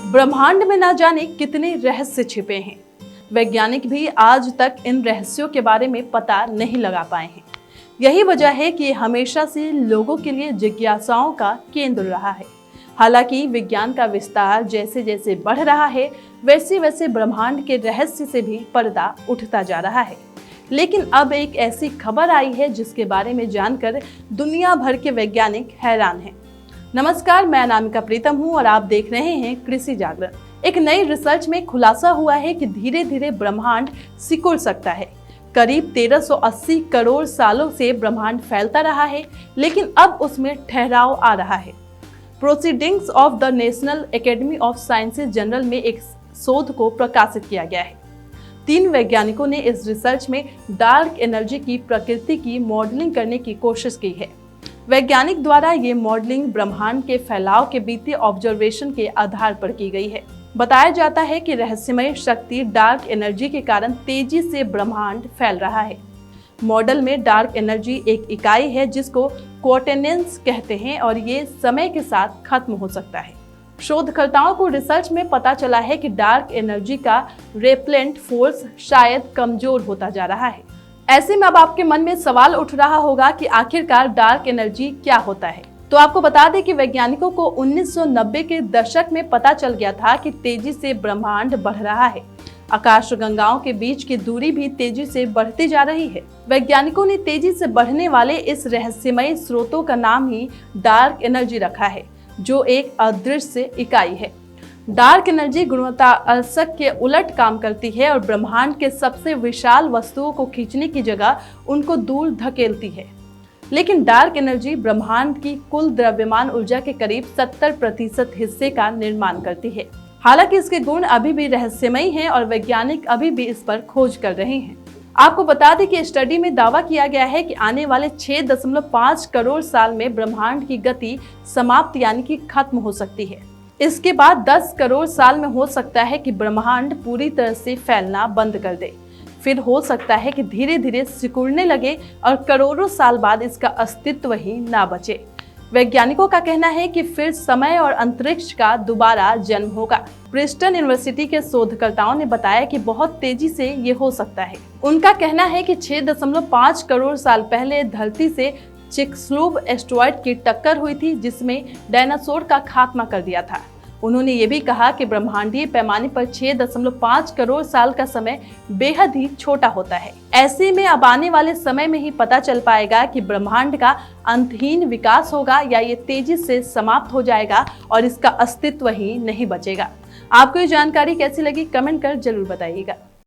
ब्रह्मांड में ना जाने कितने रहस्य छिपे हैं। वैज्ञानिक भी आज तक इन रहस्यों के बारे में पता नहीं लगा पाए हैं। यही वजह है कि ये हमेशा से लोगों के लिए जिज्ञासाओं का केंद्र रहा है। हालांकि विज्ञान का विस्तार जैसे जैसे बढ़ रहा है, वैसे वैसे ब्रह्मांड के रहस्य से भी पर्दा उठता जा रहा है। लेकिन अब एक ऐसी खबर आई है जिसके बारे में जानकर दुनिया भर के वैज्ञानिक हैरान हैं। नमस्कार, मैं अनामिका प्रीतम हूं और आप देख रहे हैं कृषि जागरण। एक नई रिसर्च में खुलासा हुआ है कि धीरे धीरे ब्रह्मांड सिकुड़ सकता है। करीब 1380 करोड़ सालों से ब्रह्मांड फैलता रहा है, लेकिन अब उसमें ठहराव आ रहा है। Proceedings of the national academy of sciences journal में एक शोध को प्रकाशित किया गया है। 3 वैज्ञानिकों ने इस रिसर्च में डार्क एनर्जी की प्रकृति की मॉडलिंग करने की कोशिश की है। वैज्ञानिक द्वारा ये मॉडलिंग ब्रह्मांड के फैलाव के बीते ऑब्जर्वेशन के आधार पर की गई है। बताया जाता है कि रहस्यमय शक्ति डार्क एनर्जी के कारण तेजी से ब्रह्मांड फैल रहा है। मॉडल में डार्क एनर्जी एक इकाई है जिसको क्वोटेनेंस कहते हैं और ये समय के साथ खत्म हो सकता है। शोधकर्ताओं को रिसर्च में पता चला है कि डार्क एनर्जी का रेपेलेंट फोर्स शायद कमजोर होता जा रहा है। ऐसे में अब आपके मन में सवाल उठ रहा होगा कि आखिरकार डार्क एनर्जी क्या होता है। तो आपको बता दें कि वैज्ञानिकों को 1990 के दशक में पता चल गया था कि तेजी से ब्रह्मांड बढ़ रहा है। आकाशगंगाओं के बीच की दूरी भी तेजी से बढ़ती जा रही है। वैज्ञानिकों ने तेजी से बढ़ने वाले इस रहस्यमय स्रोतों का नाम ही डार्क एनर्जी रखा है, जो एक अदृश्य इकाई है। डार्क एनर्जी गुरुत्वाकर्षण के उलट काम करती है और ब्रह्मांड के सबसे विशाल वस्तुओं को खींचने की जगह उनको दूर धकेलती है। लेकिन डार्क एनर्जी ब्रह्मांड की कुल द्रव्यमान ऊर्जा के करीब 70% हिस्से का निर्माण करती है। हालांकि इसके गुण अभी भी रहस्यमयी हैं और वैज्ञानिक अभी भी इस पर खोज कर रहे हैं। आपको बता दें कि स्टडी में दावा किया गया है कि आने वाले 6.5 करोड़ साल में ब्रह्मांड की गति समाप्त यानी कि खत्म हो सकती है। इसके बाद 10 करोड़ साल में हो सकता है कि ब्रह्मांड पूरी तरह से फैलना बंद कर दे। फिर हो सकता है कि धीरे धीरे सिकुड़ने लगे और करोड़ों साल बाद इसका अस्तित्व ही ना बचे। वैज्ञानिकों का कहना है कि फिर समय और अंतरिक्ष का दोबारा जन्म होगा। प्रिंसटन यूनिवर्सिटी के शोधकर्ताओं ने बताया कि बहुत तेजी से ये हो सकता है। उनका कहना है कि 6.5 करोड़ साल पहले धरती से चिकस्लूब एस्टेरॉयड की टक्कर हुई थी, जिसमें डायनासोर का खात्मा कर दिया था। उन्होंने ये भी कहा कि ब्रह्मांडीय पैमाने पर 6.5 करोड़ साल का समय बेहद ही छोटा होता है। ऐसे में अब आने वाले समय में ही पता चल पाएगा कि ब्रह्मांड का अंतहीन विकास होगा या ये तेजी से समाप्त हो जाएगा और इसका अस्तित्व ही नहीं बचेगा। आपको ये जानकारी कैसी लगी, कमेंट कर जरूर बताइएगा।